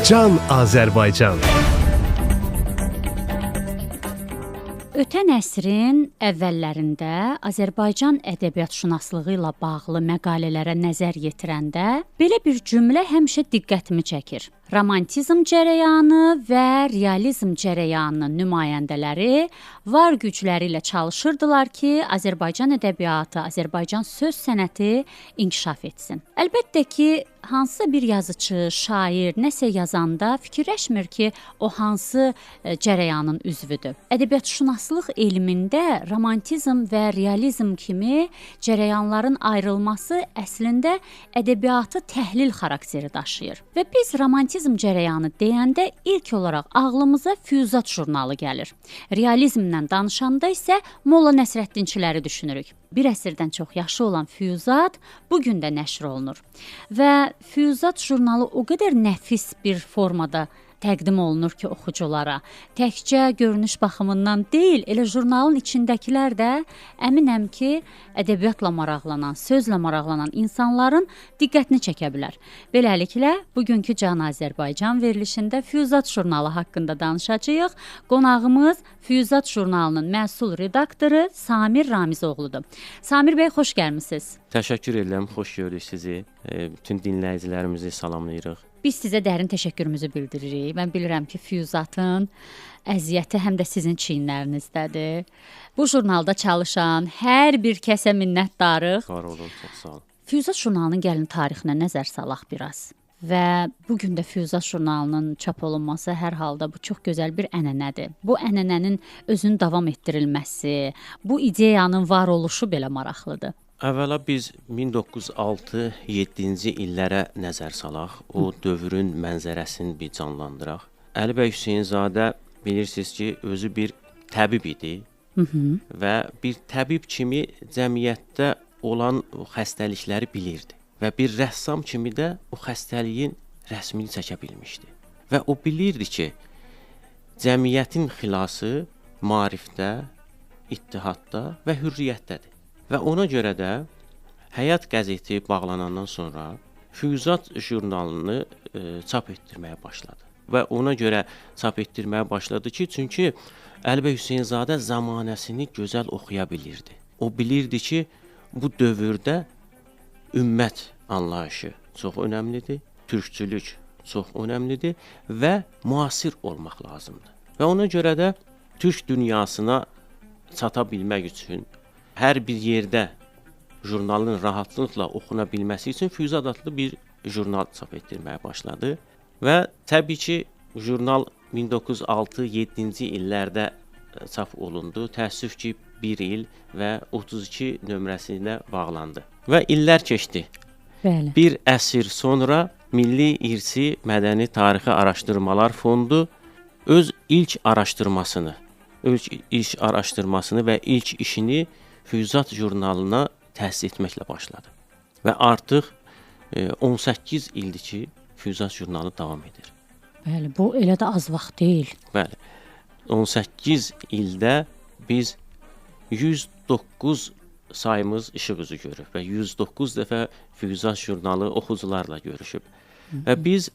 Can Azərbaycan. Ötən əsrin əvvəllərində Azərbaycan ədəbiyyatşünaslığı ilə bağlı məqalələrə nəzər yetirəndə belə bir cümlə həmişə diqqətimi çəkir. Romantizm cərəyanı və realizm cərəyanının nümayəndələri var gücləri ilə çalışırdılar ki, Azərbaycan ədəbiyyatı, Azərbaycan söz sənəti inkişaf etsin. Əlbəttə ki, hansısa bir yazıçı, şair nəsə yazanda fikirləşmir ki, o hansı cərəyanın üzvüdür. Ədəbiyyatşünaslıq elmində romantizm və realizm kimi cərəyanların ayrılması əslində ədəbiyyatı təhlil xarakteri daşıyır. Və biz romantizm cərəyanı deyəndə ilk olaraq ağlımıza Füyuzat jurnalı gəlir. Realizmdən danışanda isə Molla Nəsrəddinçiləri düşünürük. Bir əsrdən çox yaşı olan Füyuzat bu gün də nəşr olunur. Və Füyuzat jurnalı o qədər nəfis bir formada təqdim olunur ki, oxuculara. Təkcə görünüş baxımından deyil, elə jurnalın içindəkilər də əminəm ki, ədəbiyyatla maraqlanan, sözlə maraqlanan insanların diqqətini çəkə bilər. Beləliklə, bugünkü Can Azərbaycan verilişində Füyuzat jurnalı haqqında danışacağıq. Qonağımız Füyuzat jurnalının məsul redaktoru Samir Ramizoğludur. Samir bəy, xoş gəlmisiniz. Təşəkkür edirəm, xoş gördük sizi. Bütün dinləyicilərimizi salamlayırıq. Biz sizə dərin təşəkkürümüzü bildiririk. Mən bilirəm ki, Füyuzatın əziyyəti həm də sizin çiyinlərinizdədir. Bu jurnalda çalışan hər bir kəsə minnətdarıq. Var olun, çox sağ olun. Füyuzat jurnalının gəlin tarixinə nəzər salaq biraz. Və bu gün də Füyuzat jurnalının çap olunması hər halda bu çox gözəl bir ənənədir. Bu ənənənin özünün davam etdirilməsi, bu ideyanın var oluşu belə maraqlıdır. Əvvəla biz 1906-7-ci illərə nəzər salaq, o dövrün mənzərəsini bir canlandıraq. Əli bəy Hüseynzadə bilirsiniz ki, özü bir təbib idi və bir təbib kimi cəmiyyətdə olan xəstəlikləri bilirdi və bir rəssam kimi də o xəstəliyin rəsmini çəkə bilmişdi. Və o bilirdi ki, cəmiyyətin xilası maarifdə, ittihadda və hürriyyətdədir. Və ona görə də Həyat qəzeti bağlanandan sonra Füyuzat jurnalını çap etdirməyə başladı. Və ona görə çap etdirməyə başladı ki, çünki Əli bəy Hüseynzadə zamanəsini gözəl oxuya bilirdi. O bilirdi ki, bu dövrdə ümmət anlayışı çox önəmlidir, türkçülük çox önəmlidir və müasir olmaq lazımdır. Və ona görə də türk dünyasına çata bilmək üçün hər bir yerdə jurnalın rahatlıqla oxuna bilməsi üçün Füyuzat adlı bir jurnal çap etdirməyə başladı. Və təbii ki, jurnal 1906-7-ci illərdə çap olundu. Təəssüf ki, 1 il və 32 nömrəsində bağlandı. Və illər keçdi. Bəli. Bir əsr sonra Milli İrsi Mədəni Tarixi Araşdırmalar Fondu öz ilk araşdırmasını və ilk işini Füyuzat jurnalına təsis etməklə başladı. Və artıq 18 ildir ki, Füyuzat jurnalı davam edir. Bəli, bu elə də az vaxt deyil. Bəli. 18 ildə biz 109 sayımız işıq üzü görüb və 109 dəfə Füyuzat jurnalı oxucularla görüşüb. Və biz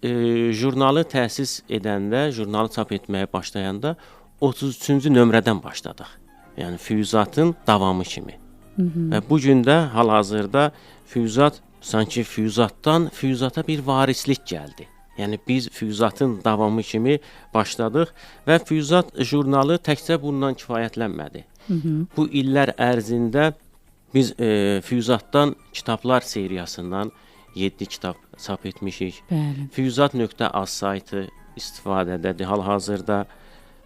jurnalı təsis edəndə, jurnalı çap etməyə başlayanda 33-cü nömrədən başladıq. Yəni Füyuzatın davamı kimi. Və bu gün də hal-hazırda Füyuzat sanki Füyuzatdan Füyuzata bir varislik gəldi. Yəni biz Füyuzatın davamı kimi başladıq və Füyuzat jurnalı təkcə bundan kifayətlənmədi. Bu illər ərzində biz Füyuzatdan kitablar seriyasından 7 kitab çap etmişik. Bəli. Füyuzat.az saytı istifadədədir hal-hazırda.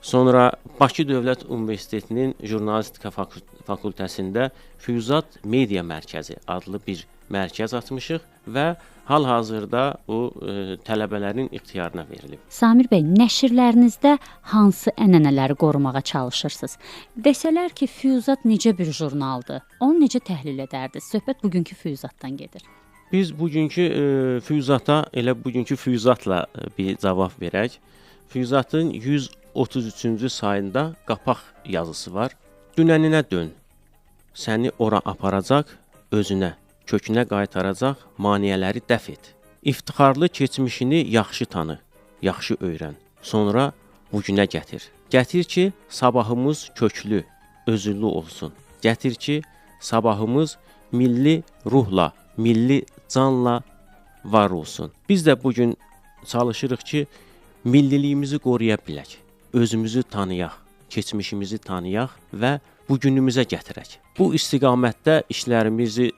Sonra Bakı Dövlət Universitetinin Jurnalistika fakültəsində Füyuzat Media Mərkəzi adlı bir mərkəz açmışıq və hal-hazırda o tələbələrin ixtiyarına verilib. Samir bəy, nəşrlərinizdə hansı ənənələri qorumağa çalışırsınız? Desələr ki, Füyuzat necə bir jurnaldır? Onu necə təhlil edərdiniz? Söhbət bugünkü Füyuzatdan gedir. Biz bugünkü Füyuzata elə bugünkü Füyuzatla bir cavab verək. Füyuzatın 133-cü sayında qapaq yazısı var. Dünəninə dön, səni ora aparacaq, özünə, kökünə qaytaracaq, maneələri dəf et. İftixarlı keçmişini yaxşı tanı, yaxşı öyrən. Sonra bu günə gətir. Gətir ki, sabahımız köklü, özüllü olsun. Gətir ki, sabahımız milli ruhla, milli canla var olsun. Biz də bu gün çalışırıq ki, milliliyimizi qoruya bilək. Özümüzü tanıyaq, keçmişimizi tanıyaq və bu günümüzə gətirək. Bu istiqamətdə işlərimizi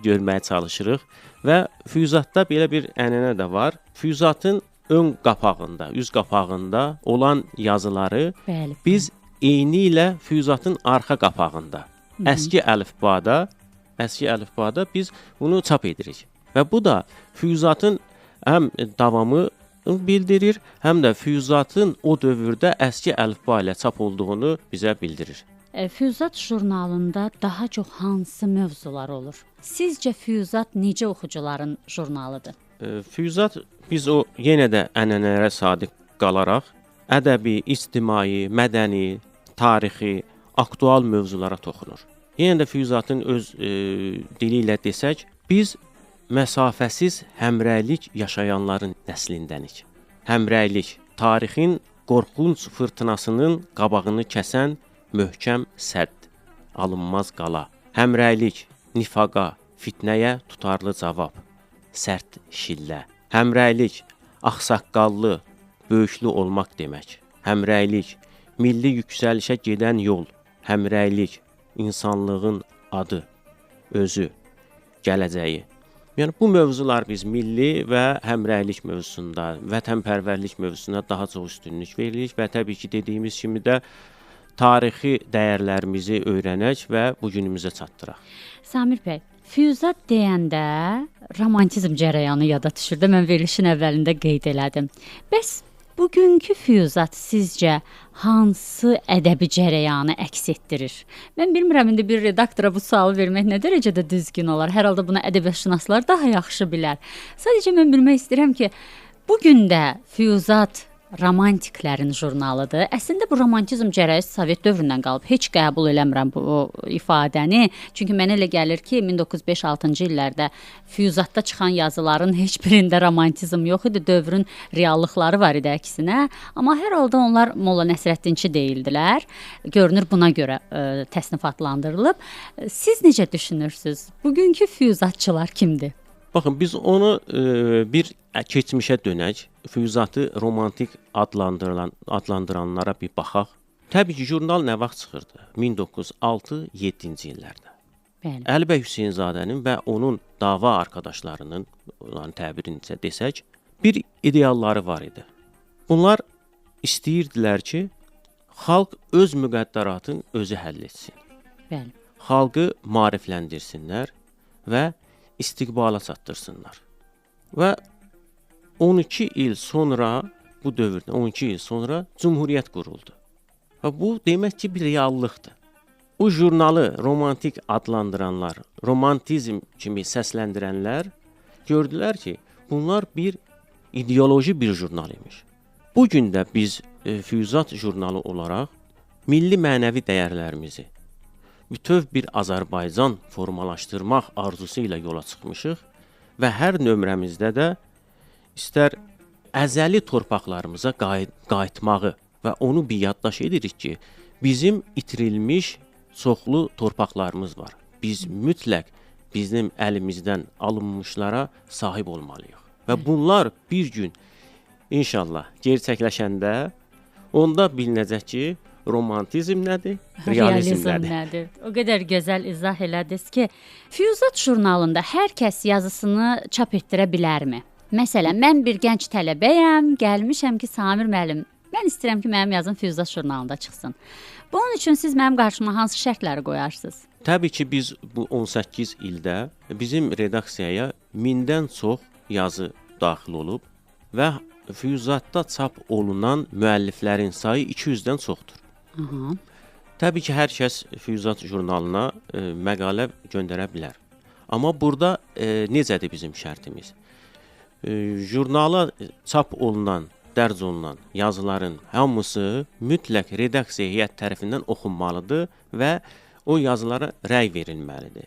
görməyə çalışırıq və füyuzatda belə bir ənənə də var. Füyuzatın ön qapağında, üz qapağında olan yazıları Bəli. biz eyni ilə füyuzatın arxa qapağında, əski əlifbada biz bunu çap edirik. Və bu da füyuzatın həm davamı bildirir, həm də füyuzatın o dövrdə əski əlifba ilə çap olduğunu bizə bildirir. Füyuzat jurnalında daha çox hansı mövzular olur? Sizcə Füyuzat necə oxucuların jurnalıdır? Füyuzat biz o yenə də ənənələrə sadiq qalaraq ədəbi, ictimai, mədəni, tarixi, aktual mövzulara toxunur. Yenə də Füyuzatın öz dili ilə desək, biz məsafəsiz həmrəylik yaşayanların nəslindənik. Həmrəylik, tarixin qorxunc fırtınasının qabağını kəsən möhkəm sədd, alınmaz qala. Həmrəylik, nifaqa, fitnəyə tutarlı cavab, sərt şillə. Həmrəylik, ağsaqqallı, böyüklü olmaq demək. Həmrəylik, milli yüksəlişə gedən yol. Həmrəylik, insanlığın adı, özü, gələcəyi. Yəni bu mövzular biz milli və həmrəylik mövzusunda, vətənpərvərlik mövzusuna daha çox üstünlük veririk və təbii ki, dediyimiz kimi də tarixi dəyərlərimizi öyrənək və bu günümüzə çatdıraq. Samir bəy, Füyuzat deyəndə romantizm cərəyanı yada düşür də, mən verilişin əvvəlində qeyd elədim. Bəs bugünkü Füyuzat sizcə hansı ədəbi cərəyanı əks etdirir? Mən bilmirəm, indi bir redaktora bu sualı vermək nə dərəcədə düzgün olar. Hər halda bunu ədəbiyyatşünaslar daha yaxşı bilər. Sadəcə mən bilmək istəyirəm ki, bugün də Füyuzat romantiklərin jurnalıdır. Əslində bu romantizm cərəyanı Sovet dövründən qalıb. Heç qəbul eləmirəm bu ifadəni. Çünki mənə elə gəlir ki, 1905-6-cı illərdə Füyuzatda çıxan yazıların heç birində romantizm yox idi. Dövrün reallıqları var idi əksinə. Amma hər halda onlar Molla Nəsrəddinçi deyildilər. Görünür buna görə təsnifatlandırılıb. Siz necə düşünürsünüz? Bugünkü Füyuzatçılar kimdir? Baxın, biz onu bir keçmişə dönək, Füyuzatı romantik adlandıranlara bir baxaq. Təbii ki, jurnal nə vaxt çıxırdı? 1906-7-ci illərdə. Bəli. Əli bəy Hüseynzadənin və onun dava arkadaşlarının, onların təbirincə desək, bir idealları var idi. Bunlar istəyirdilər ki, xalq öz müqəddəratını özü həll etsin. Bəli. Xalqı maarifləndirsinlər və istiqbala çatdırsınlar. Və 12 il sonra, bu dövrdə 12 il sonra Cümhuriyyət quruldu. Və bu demək ki, bir reallıqdır. Bu jurnalı romantik adlandıranlar, romantizm kimi səsləndirənlər gördülər ki, bunlar bir ideoloji bir jurnal imiş. Bu gün də biz Füyuzat jurnalı olaraq milli mənəvi dəyərlərimizi bütöv bir Azərbaycan formalaşdırmaq arzusu ilə yola çıxmışıq və hər nömrəmizdə də istər əzəli torpaqlarımıza qayıtmağı və onu bir yaddaş edirik ki, bizim itirilmiş çoxlu torpaqlarımız var. Biz mütləq bizim əlimizdən alınmışlara sahib olmalıyıq. Və bunlar bir gün inşallah gerçəkləşəndə onda bilinəcək ki, romantizm nədir, realizm nədir? O qədər gözəl izah elədiniz ki, Füyuzat jurnalında hər kəs yazısını çap etdirə bilərmi? Məsələn, mən bir gənc tələbəyəm, gəlmişəm ki, Samir müəllim, mən istəyirəm ki, mənim yazım Füyuzat jurnalında çıxsın. Bunun üçün siz mənim qarşıma hansı şərtləri qoyarsınız? Təbii ki, biz bu 18 ildə bizim redaksiyaya 1000-dən çox yazı daxil olub və Füyuzatda çap olunan müəlliflərin sayı 200-dən çoxdur. Aha. Təbii ki, hər kəs Füyuzat jurnalına məqalə göndərə bilər. Amma burada necədir bizim şərtimiz? Jurnala çap olunan, dərc olunan yazıların hamısı mütləq redaksiya heyət tərəfindən oxunmalıdır və o yazılara rəy verilməlidir.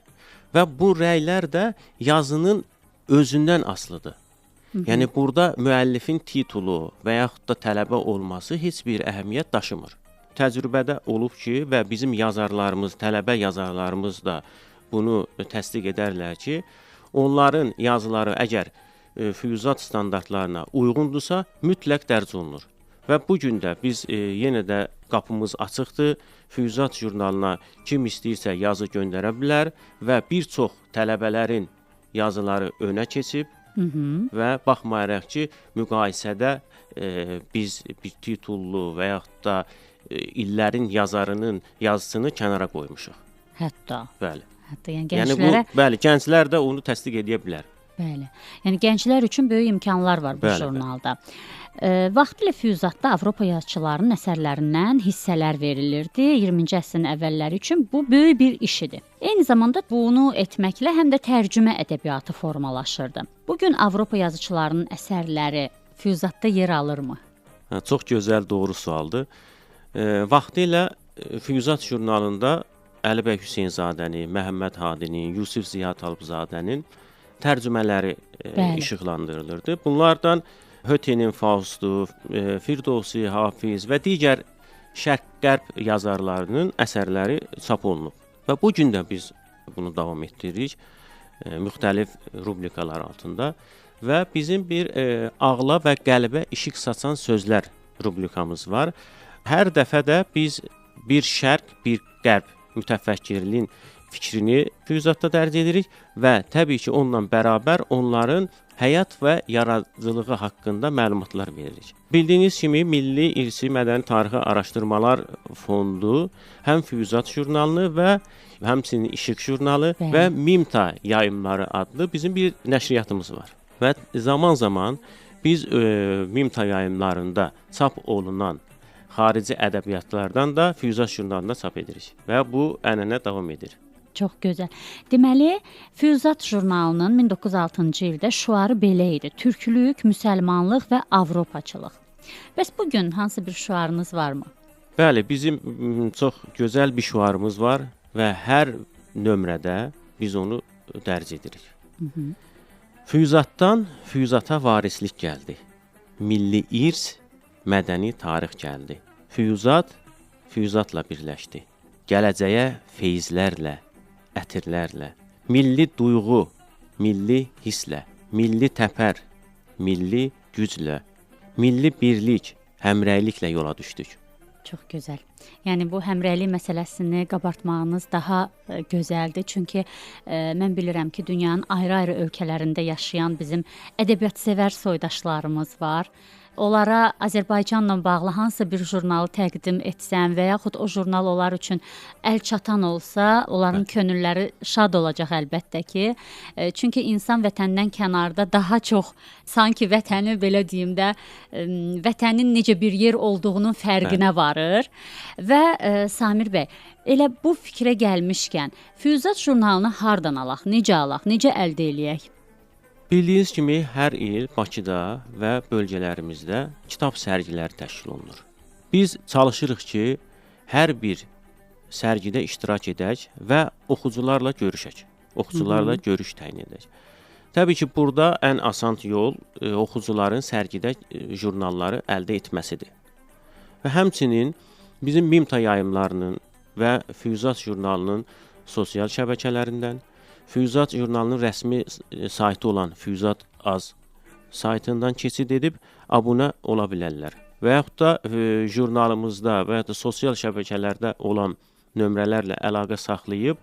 Və bu rəylər də yazının özündən asılıdır. Yəni burada müəllifin titulu və yaxud da tələbə olması heç bir əhəmiyyət daşımır. Təcrübədə olub ki, və bizim yazarlarımız, tələbə yazarlarımız da bunu təsdiq edərlər ki, onların yazıları əgər füyuzat standartlarına uyğundursa, mütləq dərc olunur. Və bu gün də biz yenə də qapımız açıqdır. Füyuzat jurnalına kim istəyirsə yazı göndərə bilər və bir çox tələbələrin yazıları önə keçib və baxmayaraq ki, müqayisədə biz bir titullu və yaxud da illərin yazarının yazısını kənara qoymuşuq. Hətta. Bəli. Hətta yəni gənclərə bəli, gənclər də onu təsdiq edə bilər. Bəli. Yəni gənclər üçün böyük imkanlar var bu jurnalda. Vaxtilə füyuzatda Avropa yazıçılarının əsərlərindən hissələr verilirdi. 20-ci əsrin əvvəlləri üçün bu böyük bir iş idi. Eyni zamanda bunu etməklə həm də tərcümə ədəbiyyatı formalaşırdı. Bu gün Avropa yazıçılarının əsərləri füyuzatda yer alırmı? Çox gözəl, doğru sualdır. Vaxtilə füyuzat jurnalında Əli bəy Hüseynzadənin, Məhəmməd Hadinin, Yusif Ziya Talıbzadənin tərcümələri işıqlandırılırdı. Bunlardan Hötenin Faustu, Firdovsi, Hafiz və digər şərq-qərb yazarlarının əsərləri çap olunub. Və bu gün də biz bunu davam etdiririk müxtəlif rubrikalar altında və bizim bir ağla və qəlbə işıq saçan sözlər rubrikamız var. Hər dəfə də biz bir şərq, bir qərb mütəfəkkirliyin fikrini füyuzatda dərc edirik və təbii ki, onunla bərabər onların həyat və yaradıcılığı haqqında məlumatlar veririk. Bildiyiniz kimi Milli İrsi Mədəni Tarixi Araşdırmalar Fondu həm füyuzat jurnalını və həmçinin İşıq jurnalı və Mimta yayımları adlı bizim bir nəşriyyatımız var. Və zaman-zaman biz Mimta yayımlarında çap olunan xarici ədəbiyyatlardan da füyuzat jurnalında çap edirik və bu ənənə davam edir. Çox gözəl. Deməli, Füyuzat jurnalının 1906-cı ildə şüarı belə idi: Türklük, müsəlmanlıq və Avropaçılıq. Bəs bu gün hansı bir şüarınız varmı? Bəli, bizim çox gözəl bir şüarımız var və hər nömrədə biz onu dərc edirik. Füyuzatdan füyuzata varislik gəldi. Milli irs, mədəni tarix gəldi. Füyuzat, füyuzatla birləşdi. Gələcəyə feyizlərlə, ətirlərlə, milli duyğu, milli hisslə, milli təpər, milli güclə, milli birlik, həmrəyliklə yola düşdük. Çox gözəl. Yəni bu həmrəylik məsələsini qabartmağınız daha gözəldir. Çünki mən bilirəm ki, dünyanın ayrı-ayrı ölkələrində yaşayan bizim ədəbiyyat-sevər soydaşlarımız var. Onlara Azərbaycanla bağlı hansısa bir jurnalı təqdim etsən və yaxud o jurnal onlar üçün əl çatan olsa, onların könülləri şad olacaq əlbəttə ki. Çünki insan vətəndən kənarda daha çox sanki vətəni, belə deyim də, vətənin necə bir yer olduğunun fərqinə varır. Və Samir bəy, elə bu fikrə gəlmişkən, Füyuzat jurnalını hardan alaq, necə əldə eləyək? Bildiyiniz kimi, hər il Bakıda və bölgələrimizdə kitab sərgiləri təşkil olunur. Biz çalışırıq ki, hər bir sərgidə iştirak edək və oxucularla görüşək. Oxucularla görüş təyin edək. Təbii ki, burada ən asan yol oxucuların sərgidə jurnalları əldə etməsidir. Və həmçinin bizim Mimta yayımlarının və Füyuzat jurnalının sosial şəbəkələrindən, Füyuzat jurnalının rəsmi saytı olan Füyuzat Az saytından keçid edib abunə ola bilərlər. Və yaxud da jurnalımızda və yaxud da sosial şəbəkələrdə olan nömrələrlə əlaqə saxlayıb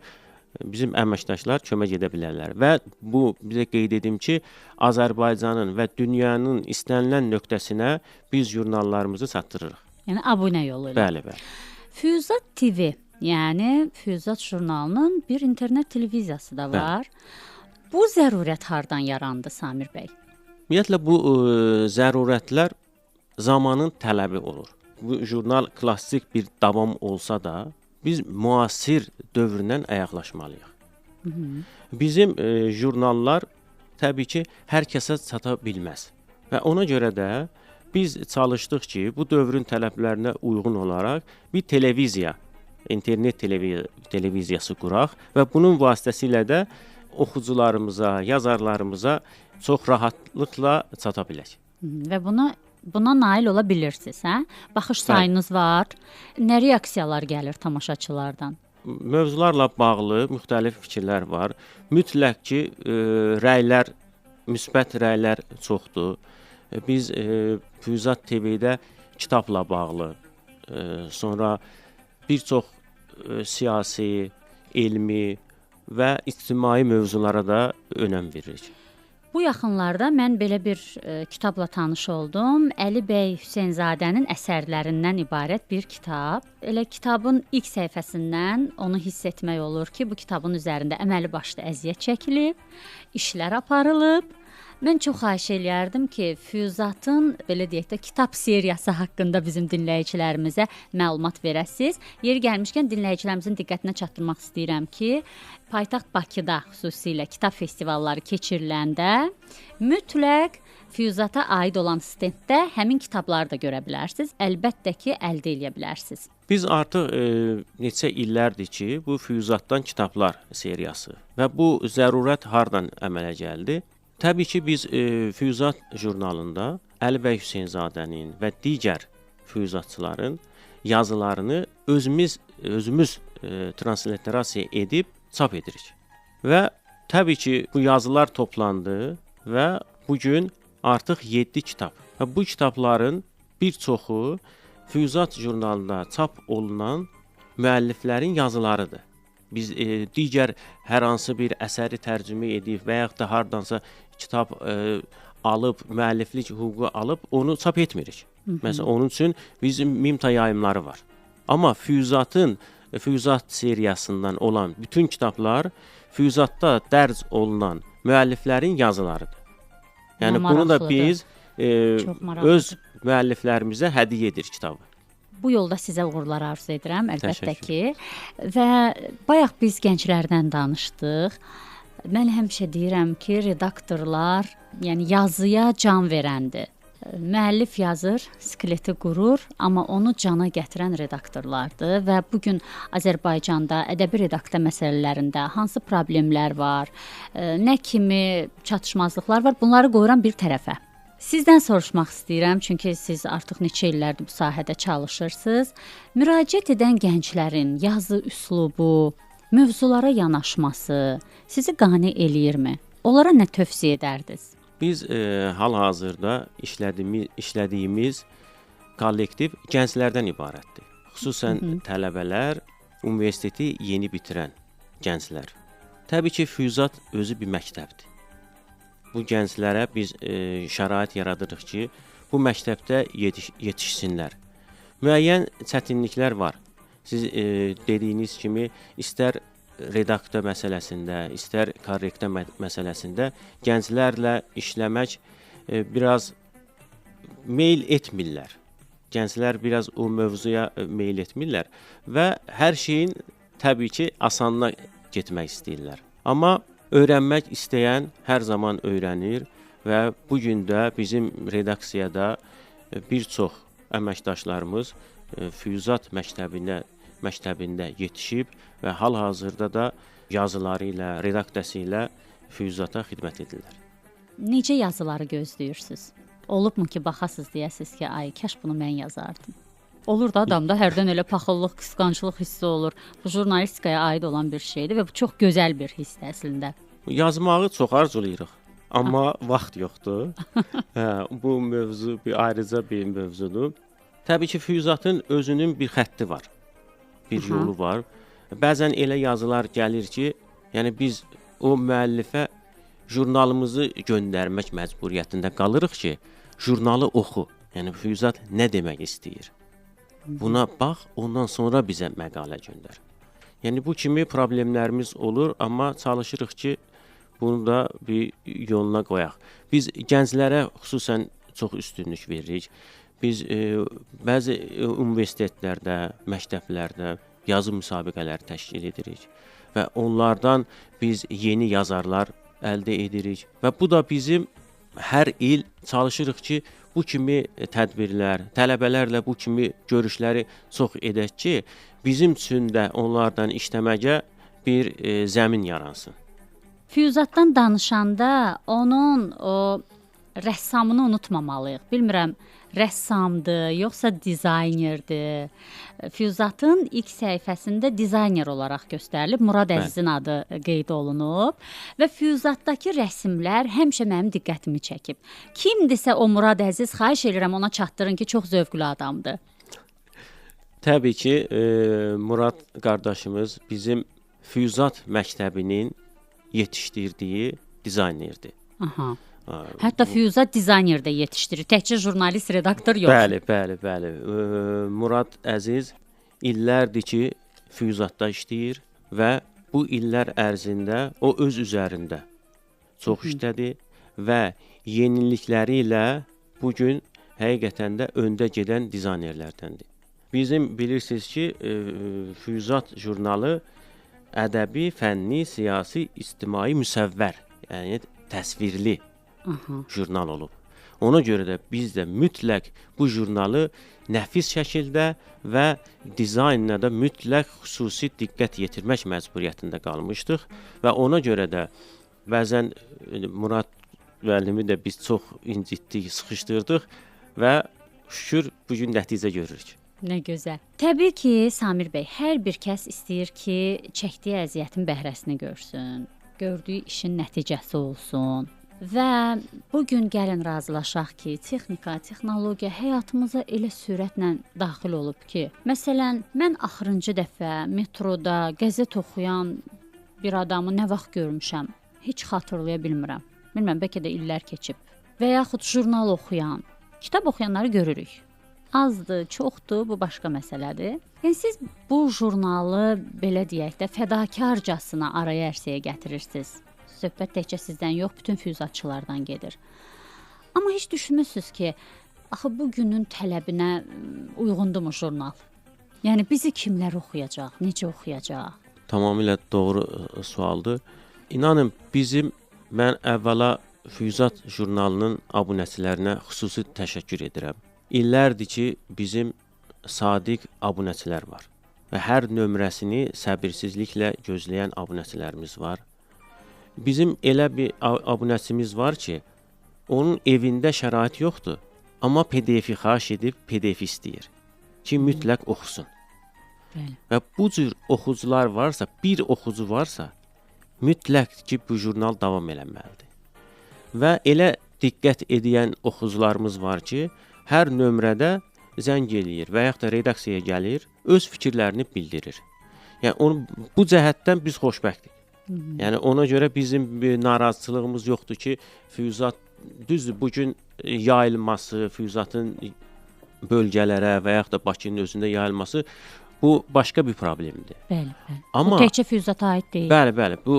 bizim əməkdaşlar kömək edə bilərlər. Və bu bizə qeyd edim ki, Azərbaycanın və dünyanın istənilən nöqtəsinə biz jurnallarımızı çatdırırıq. Yəni abunə yolu ilə. Bəli, bəli. Füyuzat TV, yəni Füyuzat jurnalının bir internet televiziyası da var. Bəli. Bu zərurət hardan yarandı Samir bəy? Ümumiyyətlə bu zərurətlər zamanın tələbi olur. Bu jurnal klassik bir davam olsa da, biz müasir dövrdən ayaqlaşmalıyıq. Bizim jurnallar təbii ki, hər kəsə çata bilməz. Və ona görə də biz çalışdıq ki, bu dövrün tələblərinə uyğun olaraq bir televiziya, internet televiziyası quraq və bunun vasitəsilə də oxucularımıza, yazarlarımıza çox rahatlıqla çata bilək. Və buna nail ola bilirsiniz, hə? Baxış sayınız var. Nə reaksiyalar gəlir tamaşaçılardan? Mövzularla bağlı müxtəlif fikirlər var. Mütləq ki, rəylər, müsbət rəylər çoxdur. Biz Füyuzat TV-də kitabla bağlı, sonra bir çox siyasi, elmi və ictimai mövzulara da önəm veririk. Bu yaxınlarda mən belə bir kitabla tanış oldum. Əli bəy Hüseynzadənin əsərlərindən ibarət bir kitab. Elə kitabın ilk səhifəsindən onu hiss etmək olur ki, bu kitabın üzərində əməli başlı əziyyət çəkilib, işlər aparılıb. Mən çox xahiş eləyərdim ki, Füyuzatın belə deyək də kitab seriyası haqqında bizim dinləyicilərimizə məlumat verəsiniz. Yeri gəlmişkən dinləyicilərimizin diqqətinə çatdırmaq istəyirəm ki, paytaxt Bakıda xüsusilə kitab festivalları keçiriləndə mütləq Füyuzata aid olan stenddə həmin kitabları da görə bilərsiniz. Əlbəttə ki, əldə edə bilərsiniz. Biz artıq neçə illərdir ki, bu Füyuzatdan kitablar seriyası və bu zərurət hardan əmələ gəldi? Təbii ki, biz Füyuzat jurnalında Əli bəy Hüseynzadənin və digər füyuzatçıların yazılarını özümüz transliterasiya edib çap edirik. Və təbii ki, bu yazılar toplandı və bu gün artıq 7 kitab. Və bu kitabların bir çoxu Füyuzat jurnalında çap olunan müəlliflərin yazılarıdır. Biz digər hər hansı bir əsəri tərcümə edib və yaxud da hardansa kitab alıb, müəlliflik hüququ alıb onu çap etmirik. Məsələn, onun üçün bizim Mimta yayımları var. Amma Füyuzat seriyasından olan bütün kitablar Füyuzatda dərc olunan müəlliflərin yazılarıdır. Yəni bunu da biz öz müəlliflərimizə hədiyyə edirik kitabı. Bu yolda sizə uğurlar arzu edirəm, əlbəttə ki. Və bayaq biz gənclərdən danışdıq. Mən həmişə deyirəm ki, redaktorlar, yəni yazıya can verəndir. Müəllif yazır, skeleti qurur, amma onu cana gətirən redaktorlardır və bu gün Azərbaycanda ədəbi redaksiya məsələlərində hansı problemlər var, nə kimi çatışmazlıqlar var, bunları qoyuram bir tərəfə. Sizdən soruşmaq istəyirəm, çünki siz artıq neçə illərdir bu sahədə çalışırsınız. Müraciət edən gənclərin yazı üslubu, mövzulara yanaşması sizi qane eləyirmi? Onlara nə tövsiyə edərdiniz? Biz hal-hazırda işlədiyimiz kollektiv gənclərdən ibarətdir. Xüsusən tələbələr, universiteti yeni bitirən gənclər. Təbii ki, Füyuzat özü bir məktəbdir. Bu gənclərə biz şərait yaradırıq ki, bu məktəbdə yetişsinlər. Müəyyən çətinliklər var. Siz dediyiniz kimi, istər redaksiya məsələsində, istər korrektə məsələsində gənclərlə işləmək biraz meyl etmirlər. Gənclər biraz o mövzuya meyl etmirlər və hər şeyin təbii ki, asanına getmək istəyirlər. Amma öyrənmək istəyən hər zaman öyrənir və bu gün də bizim redaksiyada bir çox əməkdaşlarımız Füyuzat məktəbində yetişib və hal-hazırda da yazıları ilə, redaksiyası ilə Füyuzata xidmət edirlər. Necə yazıları gözləyirsiniz? Olubmu ki, baxasınız deyəsiniz ki, ay, kaş bunu mən yazardım. Olur da adamda hərdən elə paxıllıq, qısqanclıq hissi olur. Bu jurnalistikaya aid olan bir şeydir və bu çox gözəl bir hissdir əslində. Yazmağı çox arzulayırıq, amma vaxt yoxdur. Bu mövzu ayrıca bir mövzudur. Təbii ki, Füyuzatın özünün bir xətti var, bir yolu var. Bəzən elə yazılar gəlir ki, yəni biz o müəllifə jurnalımızı göndərmək məcburiyyətində qalırıq ki, jurnalı oxu. Yəni Füyuzat nə demək istəyir? Buna bax, ondan sonra bizə məqalə göndər. Yəni bu kimi problemlərimiz olur, amma çalışırıq ki, bunu da bir yoluna qoyaq. Biz gənclərə xüsusən çox üstünlük veririk. Biz bəzi universitetlərdə, məktəblərdə yazı müsabiqələri təşkil edirik və onlardan biz yeni yazarlar əldə edirik və bu da bizim hər il çalışırıq ki, bu kimi tədbirlər, tələbələrlə bu kimi görüşləri çox edək ki, bizim üçün də onlardan işləməyə bir zəmin yaransın. Füyuzatdan danışanda onun o rəssamını unutmamalıyıq. Bilmirəm, rəssamdır, yoxsa dizaynerdir. Füyuzatın ilk səhifəsində dizayner olaraq göstərilib. Murad Əzizin adı qeyd olunub və Füyuzatdakı rəsmlər həmişə mənim diqqətimi çəkib. Kimdirsə o Murad Əziz, xahiş edirəm ona çatdırın ki, çox zövqlü adamdır. Təbii ki, Murad qardaşımız bizim Füyuzat məktəbinin yetişdirdiyi dizaynerdir. Aha. Hətta Füyuzat dizayner də yetişdirir. Təkcə jurnalist, redaktor yox. Bəli. Murad Əziz illərdir ki, Füyuzatda işləyir və bu illər ərzində o öz üzərində çox işlədi və yenilikləri ilə bu gün həqiqətən də öndə gedən dizaynerlərdəndir. Bizim bilirsiniz ki, Füyuzat jurnalı ədəbi, fənni, siyasi, ictimai müsəvvər, yəni təsvirli jurnal olub. Ona görə də biz də mütləq bu jurnalı nəfis şəkildə və dizaynına da mütləq xüsusi diqqət yetirmək məcburiyyətində qalmışdıq və ona görə də bəzən Murad müəllimi də biz çox incitdik, sıxışdırdıq və şükür bu gün nəticə görürük. Nə gözəl. Təbii ki, Samir bəy, hər bir kəs istəyir ki, çəkdiyi əziyyətin bəhrəsini görsün, gördüyü işin nəticəsi olsun. Və bu gün gəlin razılaşaq ki, texnika, texnologiya həyatımıza elə sürətlə daxil olub ki, məsələn, mən axırıncı dəfə metroda qəzet oxuyan bir adamı nə vaxt görmüşəm, heç xatırlaya bilmirəm. Bilmirəm, bəlkə də illər keçib. Və yaxud jurnal oxuyan, kitab oxuyanları görürük. Azdır, çoxdur, bu başqa məsələdir. Yəni siz bu jurnalı belə deyək də fədakarcasına araya ərsəyə gətirirsiniz. Söhbət təkcə sizdən yox, bütün füyuzatçılardan gedir. Amma heç düşünmürsünüz ki, axı bu günün tələbinə uyğundurmu jurnal? Yəni bizi kimlər oxuyacaq, necə oxuyacaq? Tamamilə doğru sualdır. İnanın mən əvvəla Füyuzat jurnalının abunəçilərinə xüsusi təşəkkür edirəm. İllərdir ki, bizim sadiq abunəçilər var və hər nömrəsini səbirsizliklə gözləyən abunəçilərimiz var. Bizim elə bir abunəçimiz var ki, onun evində şərait yoxdur, amma PDF-i xahiş edib PDF istəyir ki, mütləq oxusun. Bəli. Və bu cür oxucular varsa, bir oxucu varsa, mütləq ki, bu jurnal davam eləməlidir. Və elə diqqət edən oxucularımız var ki, hər nömrədə zəng eləyir və yaxud da redaksiyaya gəlir, öz fikirlərini bildirir. Yəni bu cəhətdən biz xoşbəxtik. Yəni ona görə bizim bir narazıçılığımız yoxdur ki, Füyuzat düzdür bu gün yayılması, Füyuzatın bölgələrə və yaxud da Bakının özündə yayılması bu başqa bir problemdir. Bəli. Amma bu təkcə Füyuzata aid deyil. Bəli. Bu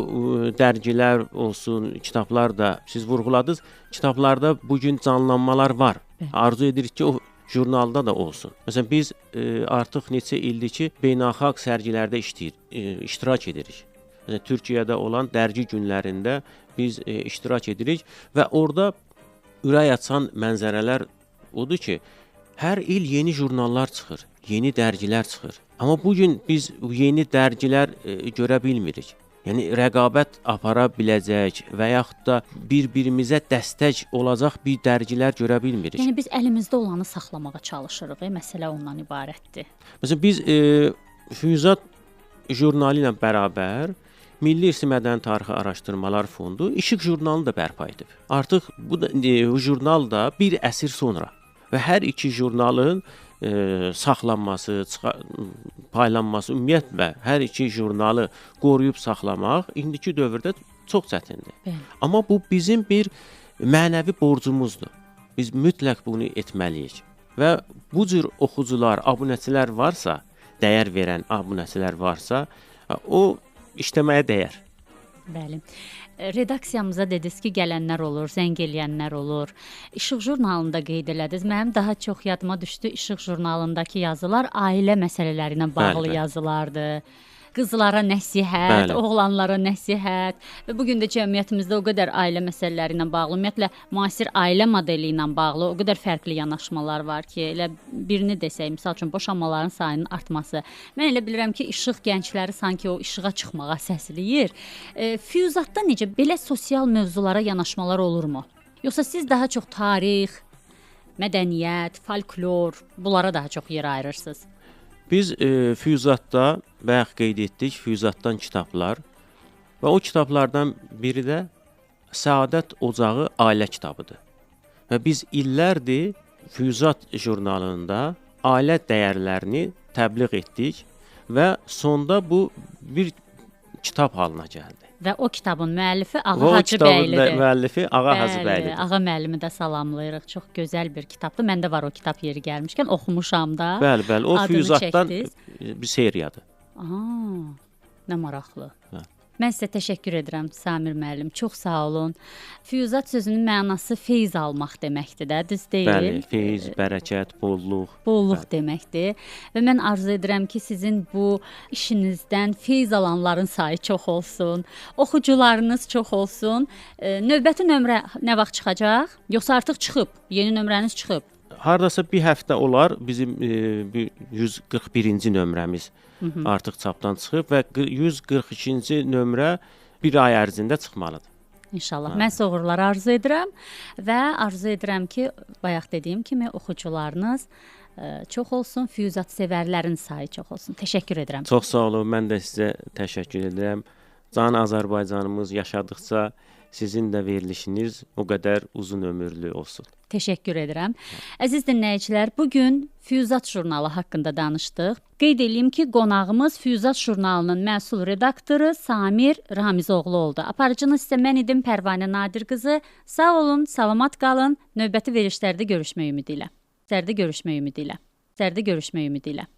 dərgilər olsun, kitablar da siz vurğuladınız. Kitablarda bu gün canlanmalar var. Bəli. Arzu edirik ki, o jurnalda da olsun. Məsələn biz artıq neçə ildir ki, beynəlxalq sərgilərdə iştirak edirik. Məsələn Türkiyədə olan dərgi günlərində biz iştirak edirik və orada ürək açan mənzərələr odur ki, hər il yeni jurnallar çıxır, yeni dərgilər çıxır. Amma bu gün biz yeni dərgilər görə bilmirik. Yəni rəqabət apara biləcək və yaxud da bir-birimizə dəstək olacaq bir dərgilər görə bilmirik. Yəni biz əlimizdə olanı saxlamağa çalışırıq. Məsələ ondan ibarətdir. Məsələn biz Füyuzat jurnalı ilə bərabər Milli İrsi Mədəni Tarixi Araşdırmalar Fondu İşıq jurnalını da bərpa edib. Artıq bu jurnal da bir əsr sonra və hər iki jurnalın saxlanması, paylanması, ümumiyyətlə hər iki jurnalı qoruyub saxlamaq indiki dövrdə çox çətindir. Bəli. Amma bu bizim bir mənəvi borcumuzdur. Biz mütləq bunu etməliyik. Və bu cür oxucular, abunəçilər varsa, dəyər verən abunəçilər varsa, o işləməyə dəyər. Bəli. Redaksiyamıza dediniz ki, gələnlər olur, zəng eləyənlər olur. İşıq jurnalında qeyd elədiniz. Mənim daha çox yadıma düşdü İşıq jurnalındakı yazılar ailə məsələləri ilə bağlı yazılardır. qızlara nəsihət, Bəli. oğlanlara nəsihət və bu gün də cəmiyyətimizdə o qədər ailə məsələləri ilə bağlı, ümumiyyətlə müasir ailə modeli ilə bağlı o qədər fərqli yanaşmalar var ki, elə birini desək, məsəl üçün boşanmaların sayının artması. Mən elə bilirəm ki, işıq gəncləri sanki o işığa çıxmağa səsləyir. Füyuzatda necə belə sosial mövzulara yanaşmalar olurmu? Yoxsa siz daha çox tarix, mədəniyyət, folklor, bunlara daha çox yer ayırırsınız? Biz Füyuzatda bayaq qeyd etdik, Füyuzatdan kitablar və o kitablardan biri də Səadət Ocağı ailə kitabıdır. Və biz illərdir Füyuzat jurnalında ailə dəyərlərini təbliğ etdik və sonda bu bir kitab halına gəldi. Və o kitabın müəllifi Ağa Və o Hacı kitabın bəylidir. müəllifi Ağa Hacı Bəli, bəylidir. Ağa müəllimi də salamlayırıq. Çox gözəl bir kitabdır. Məndə var o kitab yeri gəlmişkən oxumuşam da. Bəli, bəli. O Adını Füyuzatdan çəkdiniz. bir seriyadır. Aha, nə maraqlı. Hə. Mən sizə təşəkkür edirəm Samir müəllim. Çox sağ olun. Füyuzat sözünün mənası feyz almaq deməkdir də, düz deyil? Bəli, feyz, bərəkət, bolluq. Bolluq deməkdir. Və mən arzu edirəm ki, sizin bu işinizdən feyz alanların sayı çox olsun. Oxucularınız çox olsun. Növbəti nömrə nə vaxt çıxacaq? Yoxsa artıq çıxıb? Yeni nömrəniz çıxıb? Hardasa bir həftə olar bizim 141-ci nömrəmiz artıq çapdan çıxıb və 142-ci nömrə bir ay ərzində çıxmalıdır. İnşallah. Mən sizə uğurlar arzu edirəm və arzu edirəm ki, bayaq dediyim kimi oxucularınız çox olsun, Füyuzat sevərlərin sayı çox olsun. Təşəkkür edirəm. Çox sağ olun. Mən də sizə təşəkkür edirəm. Can Azərbaycanımız yaşadıqca sizin də verilişiniz o qədər uzun ömürlü olsun. Təşəkkür edirəm. Əziz dinləyicilər, bu gün Füyuzat jurnalı haqqında danışdıq. Qeyd edeyim ki, qonağımız Füyuzat jurnalının məsul redaktoru Samir Ramizoğlu oldu. Aparıcınız isə mən idim Pərvanə Nadir qızı. Sağ olun, salamat qalın. Növbəti verilişlərdə görüşmək ümidi ilə. Görüşmək ümidi ilə.